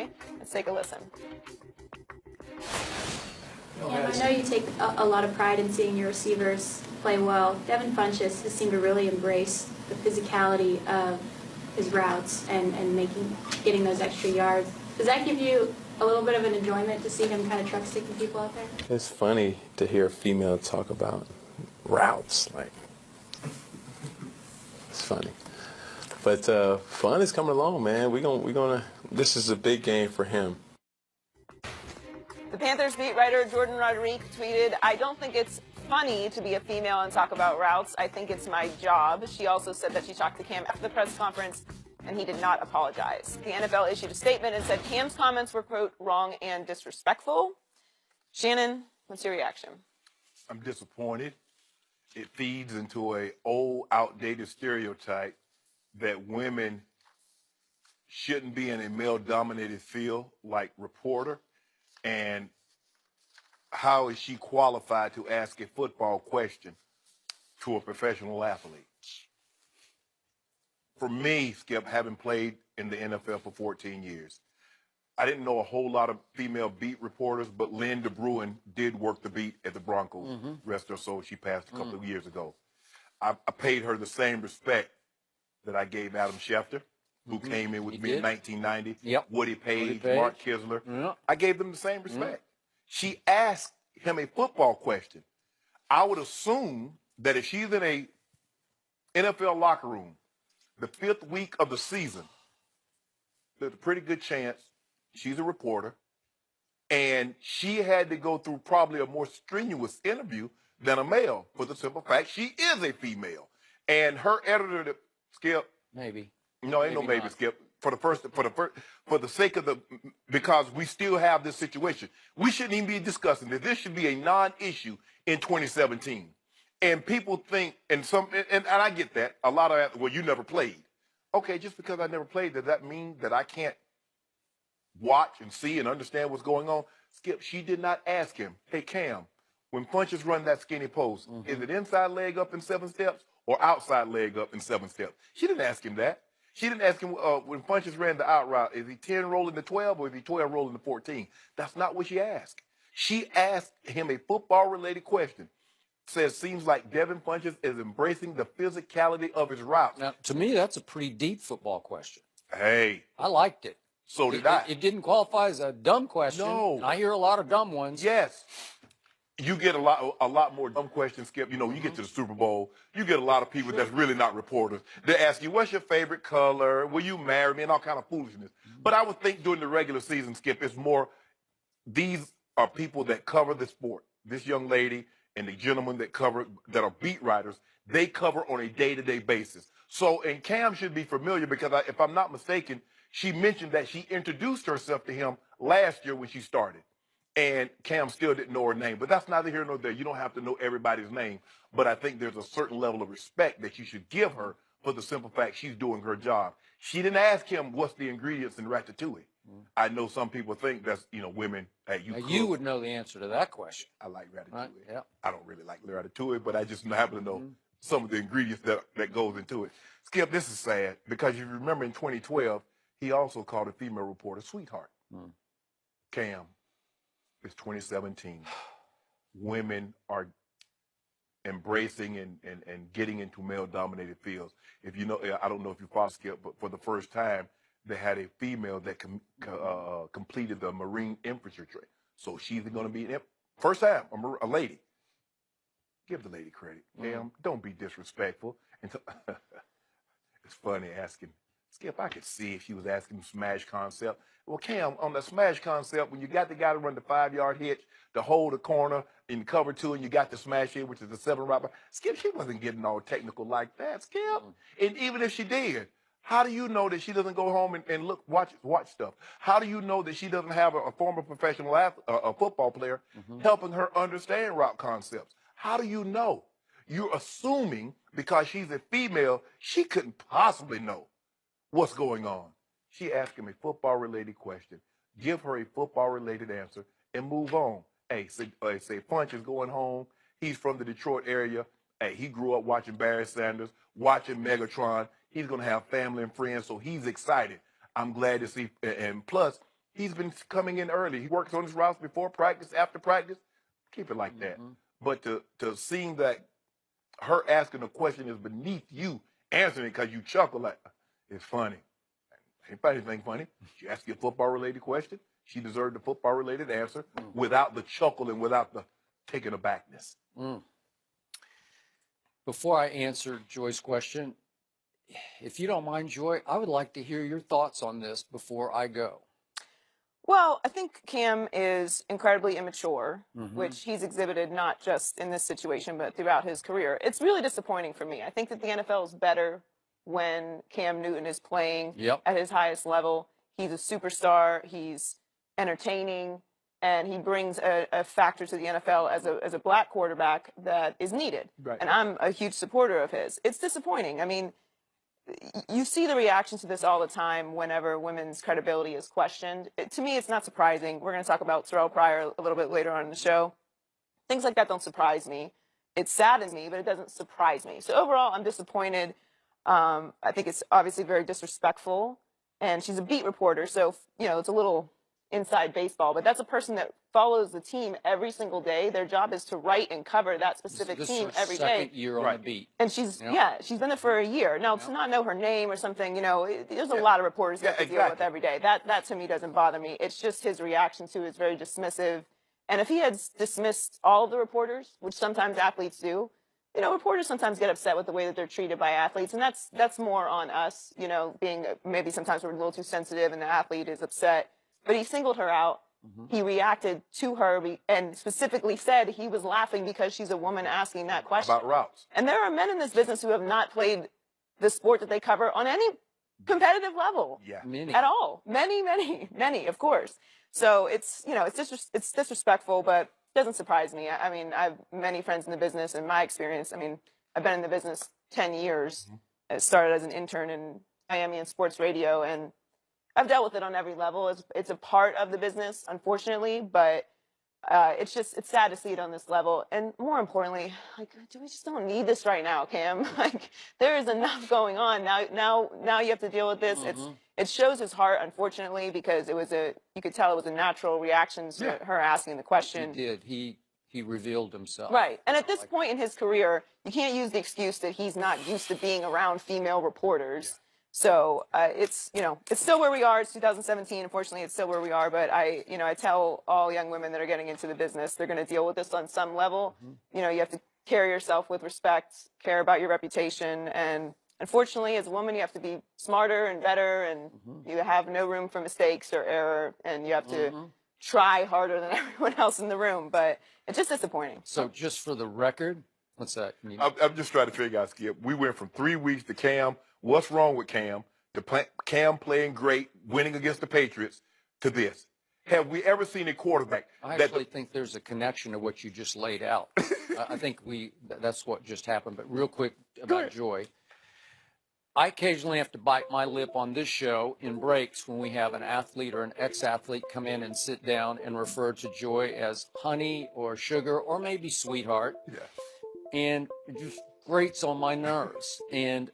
today. Let's take a listen. I know you take a lot of pride in seeing your receivers play well. Devin Funchess has seemed to really embrace the physicality of his routes and getting those extra yards. Does that give you a little bit of an enjoyment to see him kind of truck sticking people out there? It's funny to hear a female talk about routes. Like, it's funny. But fun is coming along, man. We're gonna. This is a big game for him. The Panthers beat writer Jordan Rodriguez tweeted, "I don't think it's funny to be a female and talk about routes. I think it's my job." She also said that she talked to Cam after the press conference, and he did not apologize. The NFL issued a statement and said Cam's comments were, quote, wrong and disrespectful. Shannon, what's your reaction? I'm disappointed. It feeds into a old, outdated stereotype that women shouldn't be in a male-dominated field like reporter. And how is she qualified to ask a football question to a professional athlete? For me, Skip, having played in the NFL for 14 years, I didn't know a whole lot of female beat reporters, but Lynn DeBruin did work the beat at the Broncos. Rest her soul, she passed a couple of years ago. I paid her the same respect that I gave Adam Schefter, who came in with me in 1990. Yep. Woody Page, Mark Kisler. Yep. I gave them the same respect. She asked him a football question. I would assume that if she's in a NFL locker room, the 5th week of the season, there's a pretty good chance she's a reporter, and she had to go through probably a more strenuous interview than a male for the simple fact she is a female. And her editor, Skip, Maybe. no, ain't no maybe, not. Skip. For the sake of because we still have this situation. We shouldn't even be discussing this. This should be a non-issue in 2017. And people think, and I get that. A lot of, well, you never played. Okay, just because I never played, does that mean that I can't watch and see and understand what's going on? Skip, she did not ask him, hey, Cam, when Funchess run that skinny post, is it inside leg up in 7 steps or outside leg up in 7 steps? She didn't ask him that. She didn't ask him when Funchess ran the out route, is he 10 rolling to 12 or is he 12 rolling to 14? That's not what she asked. She asked him a football-related question. Says, seems like Devin Funchess is embracing the physicality of his routes. Now, to me, that's a pretty deep football question. Hey. I liked it. So did I. It didn't qualify as a dumb question. No. I hear a lot of dumb ones. Yes. You get a lot more dumb questions, Skip. You know, you get to the Super Bowl, you get a lot of people that's really not reporters. They ask you, what's your favorite color? Will you marry me? And all kind of foolishness. But I would think during the regular season, Skip, it's more, these are people that cover the sport. This young lady and the gentleman that are beat writers, they cover on a day-to-day basis. So, and Cam should be familiar because if I'm not mistaken, she mentioned that she introduced herself to him last year when she started. And Cam still didn't know her name. But that's neither here nor there. You don't have to know everybody's name. But I think there's a certain level of respect that you should give her for the simple fact she's doing her job. She didn't ask him what's the ingredients in ratatouille. I know some people think that's, you know, women, hey, You would know the answer to that question. I like ratatouille. Right? Yeah. I don't really like ratatouille, but I just happen to know some of the ingredients that goes into it. Skip, this is sad because you remember in 2012, he also called a female reporter sweetheart. Cam, it's 2017. Women are embracing and getting into male-dominated fields. If you know, I don't know if you follow Skip, but for the first time, they had a female that completed the Marine infantry training. So she's going to be, first time, a lady. Give the lady credit. Cam, don't be disrespectful. And it's funny asking, Skip, I could see if she was asking him smash concept. Well, Cam, on the smash concept, when you got the guy to run the 5-yard hitch, to hold the corner in cover 2, and you got the smash hit, which is the 7 right by, Skip, she wasn't getting all technical like that, Skip. And even if she did, how do you know that she doesn't go home and look, watch stuff? How do you know that she doesn't have a former professional a football player helping her understand route concepts? How do you know? You're assuming because she's a female, she couldn't possibly know what's going on. She asked him a football-related question. Give her a football-related answer and move on. Hey, say Funch is going home. He's from the Detroit area. Hey, he grew up watching Barry Sanders, watching Megatron. He's going to have family and friends, so he's excited. I'm glad to see. And plus, He's been coming in early. He works on his routes before practice, after practice. Keep it like that. But to seeing that her asking a question is beneath you answering it because you chuckle like, it's funny. Ain't anything funny. She asked you a football-related question. She deserved a football-related answer without the chuckle and without the taken abackness. Before I answer Joy's question, if you don't mind, Joy, I would like to hear your thoughts on this before I go. Well, I think Cam is incredibly immature, which he's exhibited not just in this situation, but throughout his career. It's really disappointing for me. I think that the NFL is better when Cam Newton is playing at his highest level. He's a superstar. He's entertaining, and he brings a factor to the NFL as a black quarterback that is needed. Right. And I'm a huge supporter of his. It's disappointing. I mean, you see the reactions to this all the time whenever women's credibility is questioned. To me, it's not surprising. We're going to talk about Terrell Pryor a little bit later on in the show. Things like that don't surprise me. It saddens me, but it doesn't surprise me. So overall, I'm disappointed. I think it's obviously very disrespectful. And she's a beat reporter, so, you know, it's a little inside baseball. But that's a person that follows the team every single day. Their job is to write and cover that specific team every day. Second year on the beat. And she's, she's been there for a year. Now, to not know her name or something, you know, there's a lot of reporters that have to deal with every day. That to me doesn't bother me. It's just his reaction to it is very dismissive. And if he had dismissed all of the reporters, which sometimes athletes do, you know, reporters sometimes get upset with the way that they're treated by athletes. And that's more on us, you know, being maybe sometimes we're a little too sensitive and the athlete is upset. But he singled her out. He reacted to her and specifically said he was laughing because she's a woman asking that question. About routes. And there are men in this business who have not played the sport that they cover on any competitive level at all. Many, of course. So it's, you know, it's disrespectful, but it doesn't surprise me. I mean, I have many friends in the business, and my experience, I mean, I've been in the business 10 years. I started as an intern in Miami and sports radio, and I've dealt with it on every level. It's a part of the business, unfortunately, but it's sad to see it on this level. And more importantly, like, we just don't need this right now, Cam. Like, there is enough going on now. You have to deal with this. It shows his heart, unfortunately, because you could tell it was a natural reaction to her asking the question. He did. He revealed himself. Right. And at this point in his career, you can't use the excuse that he's not used to being around female reporters. So it's, you know, it's still where we are. It's 2017. Unfortunately, it's still where we are. But I tell all young women that are getting into the business, they're going to deal with this on some level. You know, you have to carry yourself with respect, care about your reputation. And unfortunately, as a woman, you have to be smarter and better. And you have no room for mistakes or error. And you have to try harder than everyone else in the room. But it's just disappointing. So just for the record, what's that? I'm just trying to figure out, Skip. We went from 3 weeks to Cam. What's wrong with Cam? Cam playing great, winning against the Patriots, to this. Have we ever seen a quarterback? I actually think there's a connection to what you just laid out. I think that's what just happened. But real quick about Joy. I occasionally have to bite my lip on this show in breaks when we have an athlete or an ex-athlete come in and sit down and refer to Joy as honey or sugar or maybe sweetheart. And it just grates on my nerves. And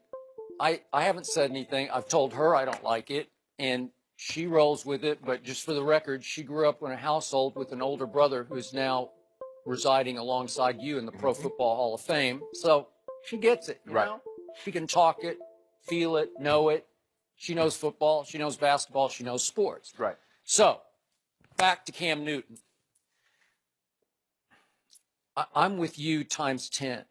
I haven't said anything. I've told her I don't like it, and she rolls with it. But just for the record, she grew up in a household with an older brother who's now residing alongside you in the Pro Football Hall of Fame. So she gets it, you know? She can talk it, feel it, know it. She knows football. She knows basketball. She knows sports. Right. So back to Cam Newton. I'm with you times 10.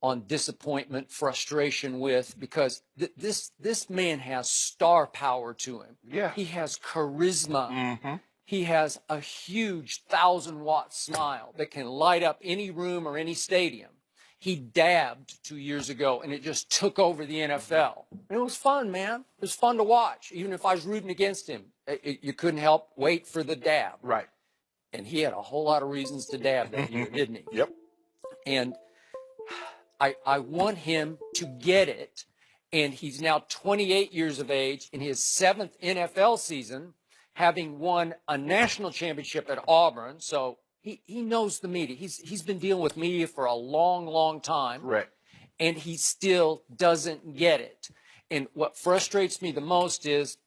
On disappointment, frustration with, because this man has star power to him. He has charisma. He has a huge 1,000-watt smile that can light up any room or any stadium. He dabbed 2 years ago, and it just took over the NFL. And it was fun, man. It was fun to watch. Even if I was rooting against him, you couldn't help wait for the dab. Right. And he had a whole lot of reasons to dab that year, didn't he? Yep. And I want him to get it, and he's now 28 years of age in his 7th NFL season, having won a national championship at Auburn. So he knows the media. He's been dealing with media for a long, long time. Right. And he still doesn't get it. And what frustrates me the most is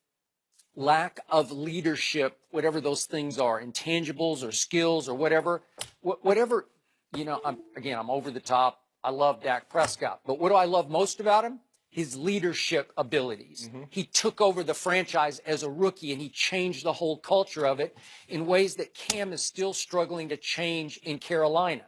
lack of leadership, whatever those things are, intangibles or skills or whatever, whatever, I'm over the top. I love Dak Prescott, but what do I love most about him? His leadership abilities. He took over the franchise as a rookie and he changed the whole culture of it in ways that Cam is still struggling to change in Carolina.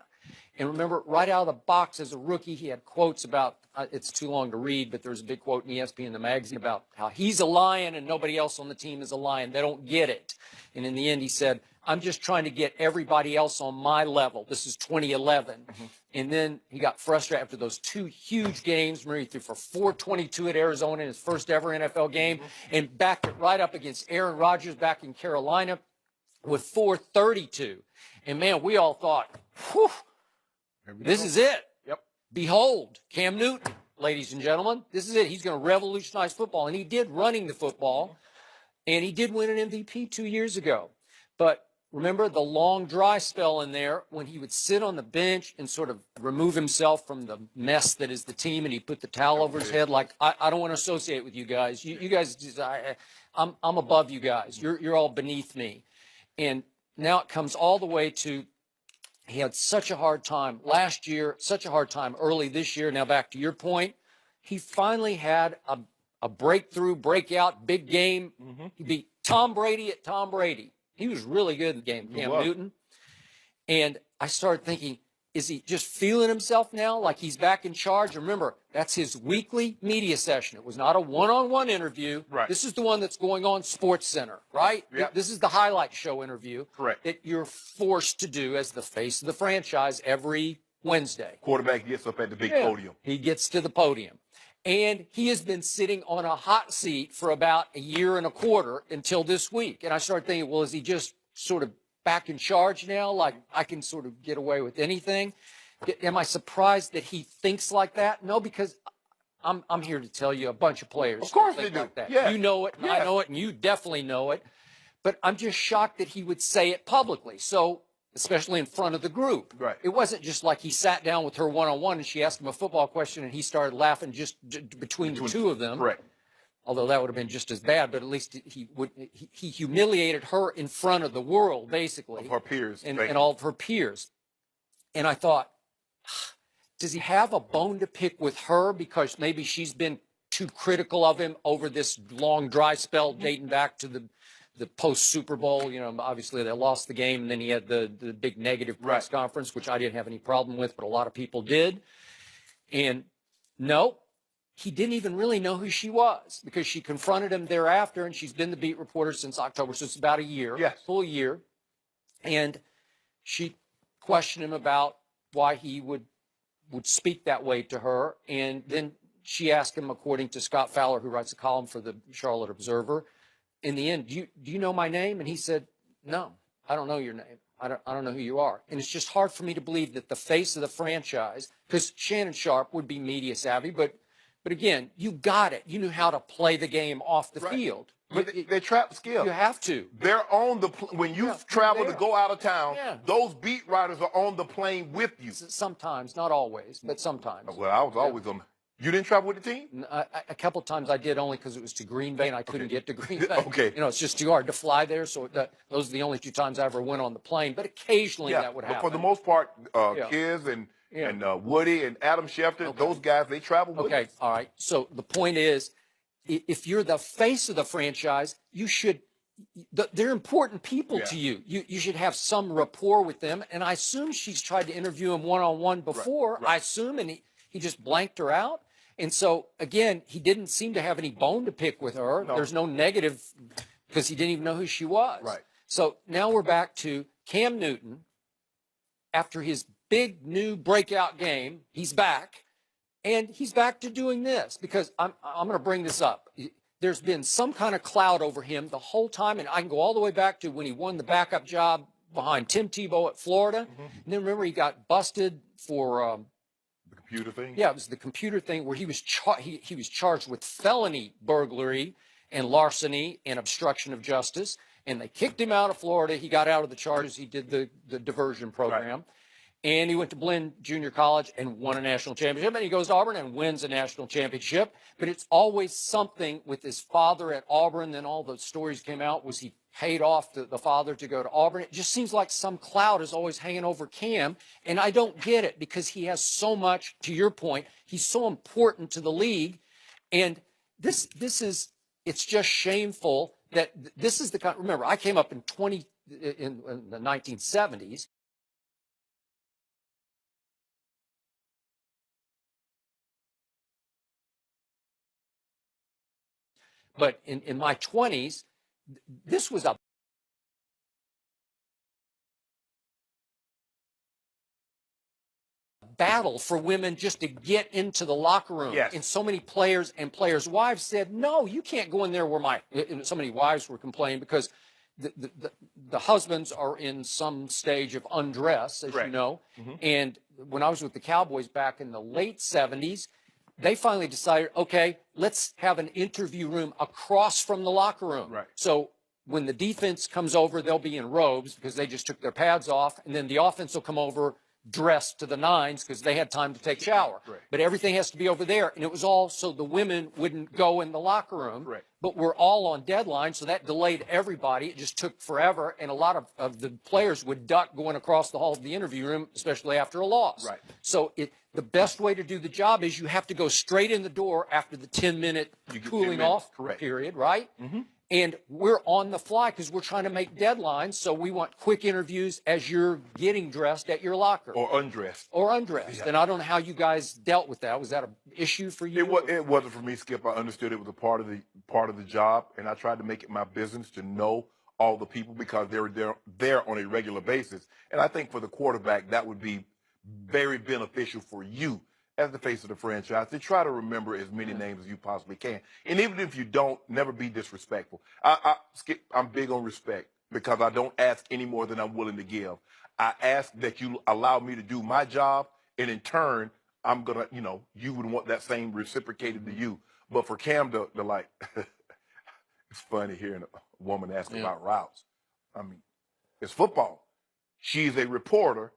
And remember, right out of the box as a rookie, he had quotes about, it's too long to read, but there's a big quote in ESPN, the magazine, about how he's a lion and nobody else on the team is a lion. They don't get it. And in the end, he said, I'm just trying to get everybody else on my level. This is 2011. And then he got frustrated after those 2 huge games. Remember, he threw for 422 at Arizona in his first ever NFL game and backed it right up against Aaron Rodgers back in Carolina with 432. And, man, we all thought, whew, this is it. Yep. Behold, Cam Newton, ladies and gentlemen. This is it. He's going to revolutionize football. And he did, running the football. And he did win an MVP 2 years ago. But remember the long dry spell in there when he would sit on the bench and sort of remove himself from the mess that is the team, and he put the towel over his head like, I don't want to associate with you guys. You guys, I'm above you guys. You're all beneath me. And now it comes all the way to, he had such a hard time last year, such a hard time early this year. Now back to your point, he finally had a breakthrough, breakout, big game. He beat Tom Brady at Tom Brady. He was really good in the game, Cam Newton. And I started thinking, is he just feeling himself now like he's back in charge? Remember, that's his weekly media session. It was not a one-on-one interview. Right. This is the one that's going on SportsCenter, right? Yep. This is the highlight show interview. Correct. That you're forced to do as the face of the franchise every Wednesday. Quarterback gets up at the big podium. He gets to the podium. And he has been sitting on a hot seat for about a year and a quarter until this week. And I started thinking, well, is he just sort of back in charge now? Like, I can sort of get away with anything? Am I surprised that he thinks like that? No, because I'm here to tell you a bunch of players. Of course think they do. like that. Yeah. You know it, and I Yeah. know it, and you definitely know it. But I'm just shocked that he would say it publicly. So, especially in front of the group. Right. It wasn't just like he sat down with her one-on-one and she asked him a football question and he started laughing just between the two of them. Correct. Although that would have been just as bad, but at least he humiliated her in front of the world, basically. Of her peers. And all of her peers. And I thought, does he have a bone to pick with her because maybe she's been too critical of him over this long dry spell dating back to the post-Super Bowl? Obviously they lost the game, and then he had the big negative press conference, which I didn't have any problem with, but a lot of people did. And no, he didn't even really know who she was because she confronted him thereafter, and she's been the beat reporter since October, so it's about a year, full year. And she questioned him about why he would speak that way to her. And then she asked him, according to Scott Fowler, who writes a column for the Charlotte Observer, in the end, do you know my name? And he said, no, I don't know your name. I don't know who you are. And it's just hard for me to believe that the face of the franchise, because Shannon Sharp would be media savvy, but again, you got it. You knew how to play the game off the field. But they trap skill. You have to. They're on the when you travel to go out of town. Yeah. Those beat writers are on the plane with you. Sometimes, not always, but sometimes. Well, I was always on. You didn't travel with the team? A couple of times I did, only because it was to Green Bay and I couldn't get to Green Bay. Okay. It's just too hard to fly there. So those are the only 2 times I ever went on the plane. But occasionally that would happen. But for the most part, Kiz and Woody and Adam Schefter, those guys, they travel with us. Okay, all right. So the point is, if you're the face of the franchise, you should. They're important people to you. You should have some rapport with them. And I assume she's tried to interview him one-on-one before. Right. I assume, and he just blanked her out. And so, again, he didn't seem to have any bone to pick with her. No. There's no negative because he didn't even know who she was. Right. So now we're back to Cam Newton. After his big new breakout game, he's back. And he's back to doing this because I'm going to bring this up. There's been some kind of cloud over him the whole time. And I can go all the way back to when he won the backup job behind Tim Tebow at Florida. And then remember he got busted for Computer thing? Yeah, it was the computer thing where he was he was charged with felony burglary and larceny and obstruction of justice, and they kicked him out of Florida. He got out of the charges. He did the diversion program. And he went to Blinn Junior College and won a national championship. And he goes to Auburn and wins a national championship. But it's always something with his father at Auburn. Then all the stories came out was he paid off the father to go to Auburn. It just seems like some cloud is always hanging over Cam. And I don't get it because he has so much, to your point, he's so important to the league. And this is, it's just shameful that this is the kind, remember, I came up in the 1970s. But in my 20s, this was a battle for women just to get into the locker room. Yes. And so many players and players' wives said, no, you can't go in there where so many wives were complaining because the husbands are in some stage of undress, as you know. And when I was with the Cowboys back in the late 70s, they finally decided, okay, let's have an interview room across from the locker room. Right. So when the defense comes over, they'll be in robes because they just took their pads off. And then the offense will come over dressed to the nines because they had time to take a shower. Right. But everything has to be over there. And it was all so the women wouldn't go in the locker room. Right. But we're all on deadline, so that delayed everybody. It just took forever. And a lot of the players would duck going across the hall of the interview room, especially after a loss. Right. So the best way to do the job is you have to go straight in the door after the 10-minute cooling off period, right? And we're on the fly because we're trying to make deadlines. So we want quick interviews as you're getting dressed at your locker. Or undressed. Or undressed. And I don't know how you guys dealt with that. Was that an issue for you? It wasn't for me, Skip. I understood it was a part of the job, and I tried to make it my business to know all the people because they were there on a regular basis. And I think for the quarterback, that would be very beneficial for you as the face of the franchise to try to remember as many names as you possibly can. And even if you don't, never be disrespectful. Skip, I'm big on respect because I don't ask any more than I'm willing to give. I ask that you allow me to do my job, and in turn, I'm going to, you would want that same reciprocated to you. But for Cam to like, it's funny hearing a woman ask about routes. I mean, it's football. She's a reporter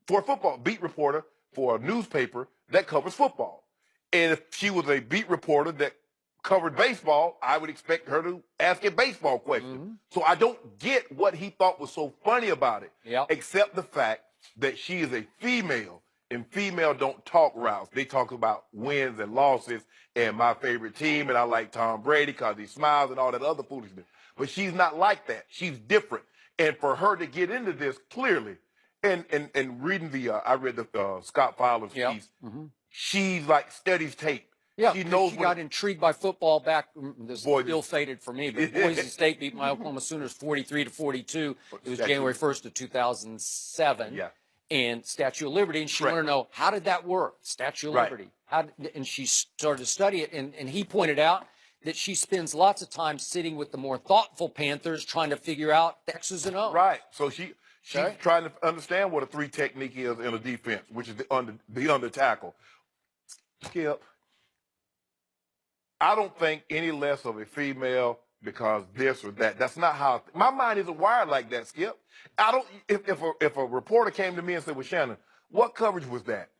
for a football beat reporter for a newspaper that covers football. And if she was a beat reporter that covered baseball, I would expect her to ask a baseball question. So I don't get what he thought was so funny about it, except the fact that she is a female, and female don't talk routes. They talk about wins and losses and my favorite team, and I like Tom Brady because he smiles and all that other foolishness. But she's not like that. She's different. And for her to get into this clearly, and reading I read the Scott Fowler's piece, she's like studies tape. Yeah, she knows she got intrigued by football back. This still faded for me, but Boise State beat my Oklahoma Sooners 43-42. It was January 1st of 2007. Yeah. And Statue of Liberty, and she wanted to know, how did that work? Statue of Liberty. And she started to study it, and he pointed out that she spends lots of time sitting with the more thoughtful Panthers trying to figure out X's and O's. Right. So she's trying to understand what a 3 technique is in a defense, which is the under tackle. Skip, I don't think any less of a female because this or that. That's not how my mind isn't wired like that, Skip. I don't. If a reporter came to me and said, "Well, Shannon, what coverage was that?"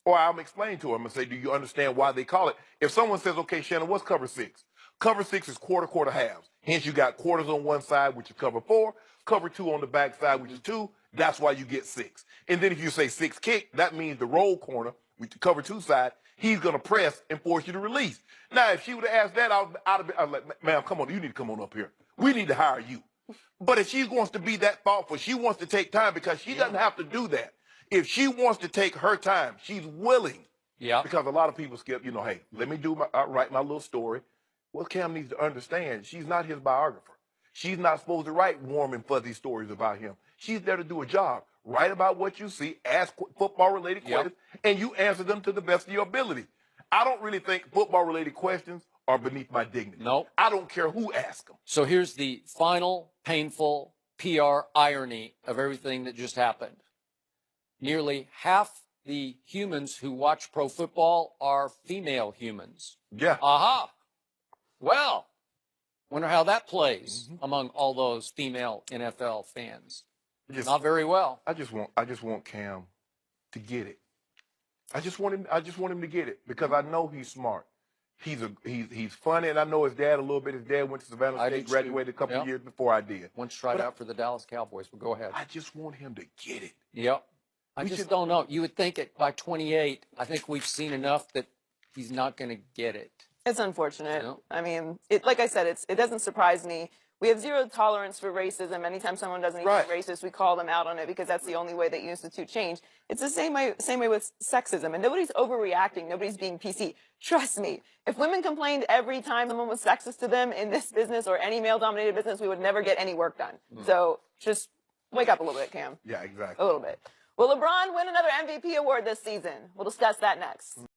Or I'm explaining to him and say, "Do you understand why they call it?" If someone says, "Okay, Shannon, what's cover 6?" Cover 6 is quarter halves. Hence, you got quarters on one side, which is cover 4. Cover 2 on the back side, which is 2. That's why you get 6. And then if you say 6 kick, that means the roll corner, with the cover 2 side, he's going to press and force you to release. Now, if she would have asked that, I was like, "Ma'am, come on, you need to come on up here. We need to hire you." But if she wants to be that thoughtful, she wants to take time because she doesn't have to do that. If she wants to take her time, she's willing. Yeah. Because a lot of people, Skip, hey, let me write my little story. Well, Cam needs to understand she's not his biographer. She's not supposed to write warm and fuzzy stories about him. She's there to do a job. Write about what you see, ask football-related questions, and you answer them to the best of your ability. I don't really think football-related questions are beneath my dignity. No. I don't care who asks them. So here's the final painful PR irony of everything that just happened. Nearly half the humans who watch pro football are female humans. Yeah. Aha. Well, wonder how that plays among all those female NFL fans. Not very well. I just want Cam to get it. I just want him to get it because I know he's smart. He's funny, and I know his dad a little bit. His dad went to Savannah State, graduated a couple of years before I did. Once tried out for the Dallas Cowboys, but go ahead. I just want him to get it. Yep. I just don't know. You would think by 28, I think we've seen enough that he's not going to get it. It's unfortunate. No. I mean, like I said, it doesn't surprise me. We have zero tolerance for racism. Anytime someone does anything racist, we call them out on it because that's the only way that you institute change. It's the same way with sexism. And nobody's overreacting. Nobody's being PC. Trust me, if women complained every time someone was sexist to them in this business or any male-dominated business, we would never get any work done. So just wake up a little bit, Cam. Yeah, exactly. A little bit. Will LeBron win another MVP award this season? We'll discuss that next.